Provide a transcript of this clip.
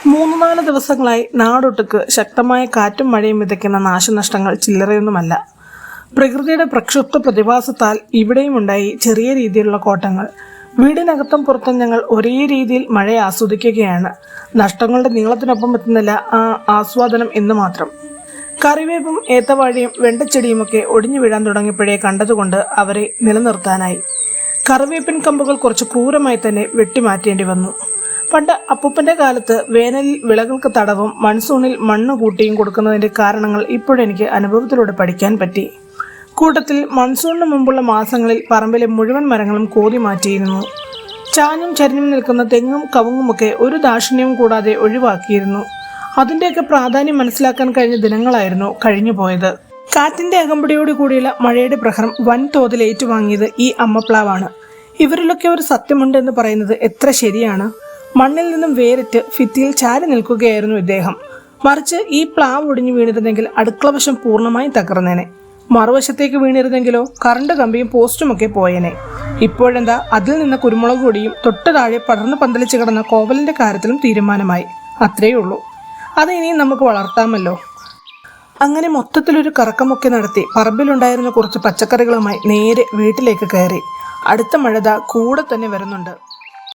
3-4 ദിവസങ്ങളായി നാടൊട്ടുക്ക് ശക്തമായ കാറ്റും മഴയും വിതയ്ക്കുന്ന നാശനഷ്ടങ്ങൾ ചില്ലറയൊന്നുമല്ല. പ്രകൃതിയുടെ പ്രക്ഷുബ്ധ പ്രതിഭാസത്താൽ ഇവിടെയും ഉണ്ടായി ചെറിയ രീതിയിലുള്ള കോട്ടങ്ങൾ. വീടിനകത്തും പുറത്തും ഞങ്ങൾ ഒരേ രീതിയിൽ മഴയെ ആസ്വദിക്കുകയാണ്. നഷ്ടങ്ങളുടെ നീളത്തിനൊപ്പം എത്തുന്നില്ല ആ ആസ്വാദനം എന്ന് മാത്രം. കറിവേപ്പും ഏത്തവാഴയും വെണ്ടച്ചെടിയുമൊക്കെ ഒടിഞ്ഞു വീഴാൻ തുടങ്ങിയപ്പോഴേ കണ്ടതുകൊണ്ട് അവരെ നിലനിർത്താനായി. കറിവേപ്പിൻ കമ്പുകൾ കുറച്ച് ക്രൂരമായി തന്നെ വെട്ടിമാറ്റേണ്ടി വന്നു. പണ്ട് അപ്പൂപ്പന്റെ കാലത്ത് വേനലിൽ വിളകൾക്ക് തടവും മൺസൂണിൽ മണ്ണ് കൂട്ടിയും കൊടുക്കുന്നതിന്റെ കാരണങ്ങൾ ഇപ്പോഴെനിക്ക് അനുഭവത്തിലൂടെ പഠിക്കാൻ പറ്റി. കൂട്ടത്തിൽ മൺസൂണിന് മുമ്പുള്ള മാസങ്ങളിൽ പറമ്പിലെ മുഴുവൻ മരങ്ങളും കോതി മാറ്റിയിരുന്നു. ചാഞ്ഞും ചരിഞ്ഞും നിൽക്കുന്ന തെങ്ങും കവുങ്ങുമൊക്കെ ഒരു ദാക്ഷിണ്യവും കൂടാതെ ഒഴിവാക്കിയിരുന്നു. അതിന്റെയൊക്കെ പ്രാധാന്യം മനസ്സിലാക്കാൻ കഴിഞ്ഞ ദിനങ്ങളായിരുന്നു കഴിഞ്ഞു പോയത്. കാറ്റിന്റെ അകമ്പടിയോട് കൂടിയുള്ള മഴയുടെ പ്രഹരം വൻതോതിൽ ഏറ്റുവാങ്ങിയത് ഈ അമ്മപ്ലാവാണ്. ഇവരിലൊക്കെ ഒരു സത്യമുണ്ട് എന്ന് പറയുന്നത് എത്ര ശരിയാണ്. മണ്ണിൽ നിന്നും വേറിട്ട് ഭിത്തിയിൽ ചാരി നിൽക്കുകയായിരുന്നു ഇദ്ദേഹം. മറിച്ച് ഈ പ്ലാവ് ഒടിഞ്ഞു വീണിരുന്നെങ്കിൽ അടുക്കളവശം പൂർണ്ണമായും തകർന്നേനെ. മറുവശത്തേക്ക് വീണിരുന്നെങ്കിലോ കറണ്ട് കമ്പിയും പോസ്റ്റുമൊക്കെ പോയേനെ. ഇപ്പോഴെന്താ അതിൽ നിന്ന് കുരുമുളക് പൊടിയും തൊട്ട് താഴെ പടർന്നു പന്തലിച്ച് കിടന്ന കോവലിന്റെ കാര്യത്തിലും തീരുമാനമായി. അത്രയേ ഉള്ളൂ. അത് ഇനിയും നമുക്ക് വളർത്താമല്ലോ. അങ്ങനെ മൊത്തത്തിലൊരു കറക്കമൊക്കെ നടത്തി പറമ്പിലുണ്ടായിരുന്ന കുറച്ച് പച്ചക്കറികളുമായി നേരെ വീട്ടിലേക്ക് കയറി. അടുത്ത മഴ കൂടെ തന്നെ വരുന്നുണ്ട്.